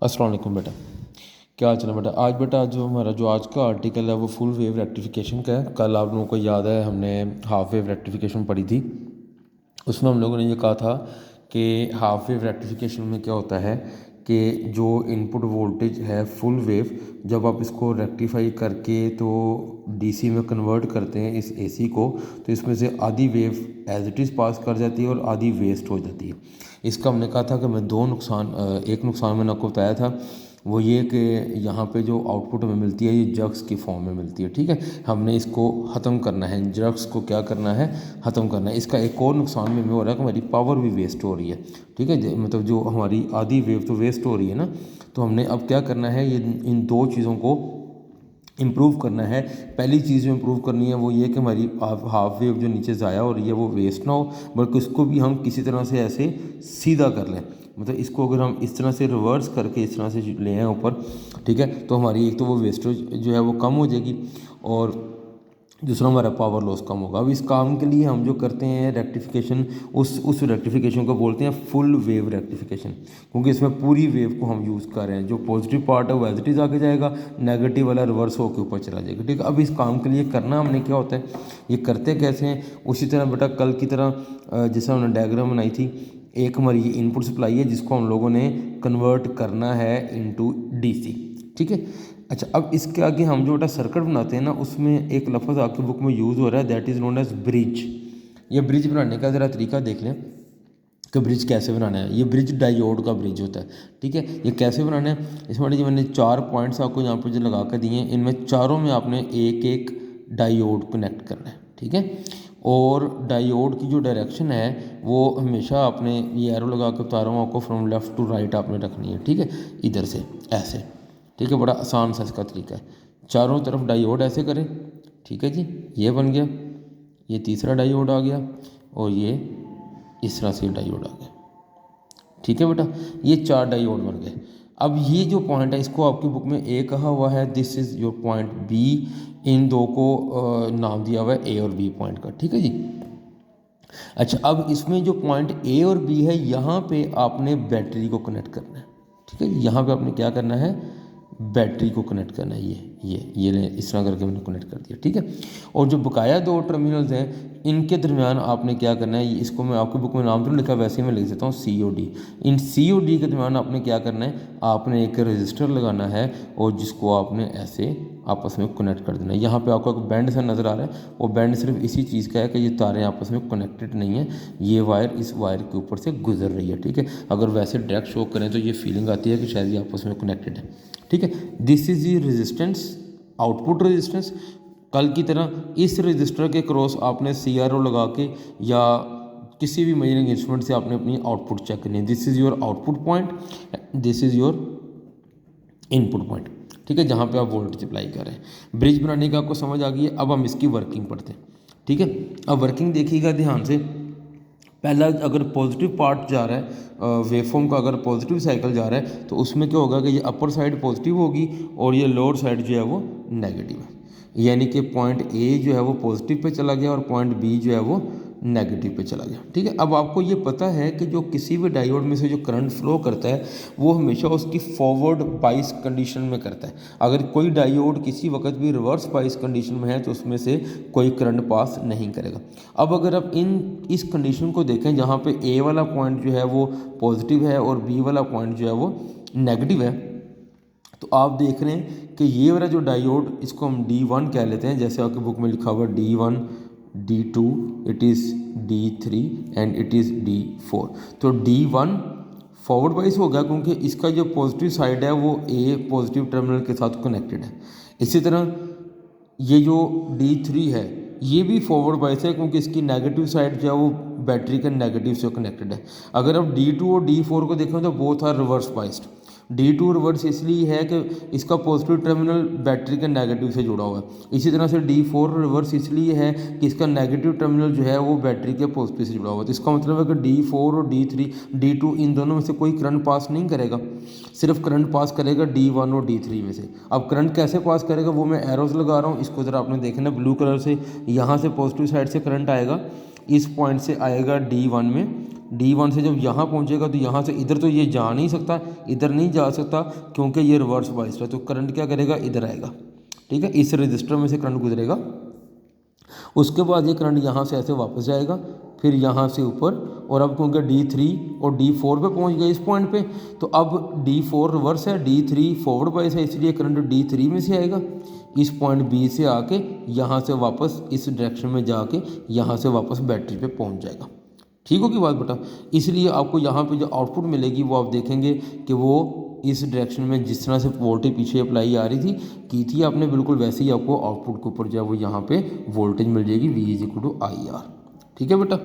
अस्सलाम वालेकुम बेटा। क्या हाल चाल है बेटा? आज बेटा जो आज का आर्टिकल है वो फुल वेव रेक्टिफिकेशन का है। कल आप लोगों को याद है हमने हाफ वेव रेक्टिफिकेशन पढ़ी थी। उसमें हम लोगों ने ये कहा था कि हाफ वेव रेक्टिफिकेशन में क्या होता है कि जो इनपुट वोल्टेज है फुल वेव, जब आप इसको रेक्टिफाई करके तो डीसी में कन्वर्ट करते हैं इस एसी को, तो इसमें से आधी वेव एज इट इज़ पास कर जाती है और आधी वेस्ट हो जाती है। इसका हमने कहा था कि मैं एक नुकसान मैंने आपको बताया था, वो ये कि यहाँ पे जो आउटपुट हमें मिलती है ये जग्स की फॉर्म में मिलती है। ठीक है, हमने इसको ख़त्म करना है, जग्स को क्या करना है, ख़त्म करना है। इसका एक और नुकसान में हो रहा है कि हमारी पावर भी वेस्ट हो रही है। ठीक है, मतलब जो हमारी आधी वेव तो वेस्ट हो रही है ना, तो हमने अब क्या करना है, ये इन दो चीज़ों को इम्प्रूव करना है। पहली चीज़ जो इम्प्रूव करनी है वो ये कि हमारी हाफ वेव जो नीचे ज़ाया हो रही है वो वेस्ट ना हो, बल्कि इसको भी हम किसी तरह से ऐसे सीधा कर लें। मतलब इसको अगर हम इस तरह से रिवर्स करके इस तरह से ले आए ऊपर, ठीक है, तो हमारी एक तो वो वेस्टेज जो है वो कम हो जाएगी और दूसरा हमारा पावर लॉस कम होगा। अब इस काम के लिए हम जो करते हैं रेक्टिफिकेशन, उस रेक्टिफिकेशन को बोलते हैं फुल वेव रेक्टिफिकेशन, क्योंकि इसमें पूरी वेव को हम यूज़ कर रहे हैं। जो पॉजिटिव पार्ट है वो एज इट इज़ आगे जाएगा, नेगेटिव वाला रिवर्स होकर ऊपर चला जाएगा। ठीक है, अब इस काम के लिए करना हमने क्या होता है, ये करते कैसे हैं, उसी तरह बेटा कल की तरह जैसा हमने डायग्राम बनाई थी, एक हमारी ये इनपुट सप्लाई है जिसको हम लोगों ने कन्वर्ट करना है इनटू डीसी। ठीक है, अच्छा, अब इसके आगे हम जो बेटा सर्किट बनाते हैं ना, उसमें एक लफ्ज़ आपकी बुक में यूज़ हो रहा है, that is known as bridge. ये ब्रिज बनाने का ज़रा तरीका देख लें कि ब्रिज कैसे बनाना है। ये ब्रिज डायोड का ब्रिज होता है। ठीक है, ये कैसे बनाना है, इसमें जो मैंने 4 पॉइंट्स आपको यहाँ पर जो लगा कर दिए हैं, इनमें चारों में आपने एक एक डायोड कनेक्ट करना है। ठीक है, और डायोड की जो डायरेक्शन है वो हमेशा आपने ये एरो लगा कर बता रहा हूँ आपको, फ्रॉम लेफ़्ट टू राइट आपने रखनी है। ठीक है, इधर से ऐसे। ठीक है, बड़ा आसान सा इसका तरीका है। चारों तरफ डायोड ऐसे करें। ठीक है जी, ये बन गया, ये तीसरा डायोड आ गया और ये इस तरह से डायोड आ गया। ठीक है बेटा, ये 4 डायोड बन गए। अब ये जो पॉइंट है इसको आपकी बुक में ए कहा हुआ है, this is your point B. इन दो को नाम दिया हुआ है ए और बी पॉइंट का। ठीक है जी, अच्छा, अब इसमें जो पॉइंट ए और बी है यहाँ पे आपने बैटरी को कनेक्ट करना है। ठीक है, यहाँ पे आपने क्या करना है, बैटरी को कनेक्ट करना है। ये इस तरह करके मैंने कनेक्ट कर दिया। ठीक है, और जो बकाया 2 टर्मिनल्स हैं इनके दरमियान आपने क्या करना है, इसको मैं आपकी बुक में नाम तो लिखा, वैसे ही मैं लिख देता हूँ सी ओ डी। इन सी ओ डी के दरमियान आपने क्या करना है, आपने एक रजिस्टर लगाना है और जिसको आपने ऐसे आपस में कनेक्ट कर देना है। यहाँ पे आपको एक बैंड सा नज़र आ रहा है, वो बैंड सिर्फ इसी चीज़ का है कि ये तारें आपस में कनेक्टेड नहीं है, ये वायर इस वायर के ऊपर से गुजर रही है। ठीक है, अगर वैसे डायरेक्ट शो करें तो ये फीलिंग आती है कि शायद ये आपस में कनेक्टेड है। ठीक है, दिस इज़ ये रेजिस्टेंस, आउटपुट रेजिस्टेंस। कल की तरह इस रजिस्टर के क्रॉस आपने सी आर ओ लगा के या किसी भी मेजरिंग इंस्ट्रूमेंट से आपने अपनी आउटपुट चेक करनी है। This is your output point, this is your input point. ठीक है, जहाँ पे आप वोल्टेज अप्लाई कर रहे हैं। ब्रिज बनाने का आपको समझ आ गई है, अब हम इसकी वर्किंग पढ़ते हैं। ठीक है, अब वर्किंग देखिएगा ध्यान से। पहला, अगर पॉजिटिव पार्ट जा रहा है वेवफॉर्म का, अगर पॉजिटिव साइकिल जा रहा है तो उसमें क्या होगा कि ये अपर साइड पॉजिटिव होगी और ये लोअर साइड जो है वो नेगेटिव है। यानी कि पॉइंट ए जो है वो पॉजिटिव पे चला गया और पॉइंट बी जो है वो नेगेटिव पे चला गया। ठीक है, अब आपको ये पता है कि जो किसी भी डायोड में से जो करंट फ्लो करता है वो हमेशा उसकी फॉरवर्ड बाइस कंडीशन में करता है। अगर कोई डायोड किसी वक्त भी रिवर्स बाइस कंडीशन में है तो उसमें से कोई करंट पास नहीं करेगा। अब अगर आप इस कंडीशन को देखें जहाँ पे ए वाला पॉइंट जो है वो पॉजिटिव है और बी वाला पॉइंट जो है वो नेगेटिव है, तो आप देख रहे हैं कि ये वाला जो डायोड, इसको हम D1 कह लेते हैं, जैसे आपकी बुक में लिखा हुआ D1, D2, it is D3 and it is D4। तो D1 फॉरवर्ड वाइज होगा क्योंकि इसका जो पॉजिटिव साइड है वो ए पॉजिटिव टर्मिनल के साथ कनेक्टेड है। इसी तरह ये जो D3 है ये भी फॉरवर्ड वाइज है क्योंकि इसकी नेगेटिव साइड जो है वो बैटरी के नेगेटिव से कनेक्टेड है। अगर आप D2 और D4 को देखें तो both are reverse biased. D2 reverse इसलिए है कि इसका पॉजिटिव टर्मिनल बैटरी के नेगेटिव से जुड़ा हुआ है। इसी तरह से D4 रिवर्स इसलिए है कि इसका नेगेटिव टर्मिनल जो है वो बैटरी के पॉजिटिव से जुड़ा हुआ है। तो इसका मतलब है कि D4 और D3, D2 इन दोनों में से कोई करंट पास नहीं करेगा, सिर्फ करंट पास करेगा D1 और D3 में से। अब करंट कैसे पास करेगा वो मैं एरोज लगा रहा हूँ, इसको ज़रा आपने देखना, ब्लू कलर से यहाँ से पॉजिटिव साइड से करंट आएगा, इस पॉइंट से आएगा D1 में, D1 से जब यहाँ पहुँचेगा तो यहाँ से इधर तो ये जा नहीं सकता, इधर नहीं जा सकता क्योंकि ये रिवर्स बाइस है, तो करंट क्या करेगा, इधर आएगा। ठीक है, इस रजिस्टर में से करंट गुजरेगा। उसके बाद ये करंट यहाँ से ऐसे वापस जाएगा, फिर यहाँ से ऊपर, और अब क्योंकि D3 और D4 पे पहुँच गए इस पॉइंट पे, तो अब D4 रिवर्स है, D3 फॉरवर्ड बाइस है, इसलिए करंट D3 में से आएगा, इस पॉइंट B से आके यहाँ से वापस इस डायरेक्शन में जाके यहाँ से वापस बैटरी पे पहुँच जाएगा। ठीक होगी बात बेटा। इसलिए आपको यहाँ पे जो आउटपुट मिलेगी वो आप देखेंगे कि वो इस डायरेक्शन में जिस तरह से वोल्टेज पीछे अप्लाई आ रही थी की थी आपने, बिल्कुल वैसे ही आपको आउटपुट के ऊपर जो है वो यहाँ पे वोल्टेज मिल जाएगी, V = IR। ठीक है बेटा।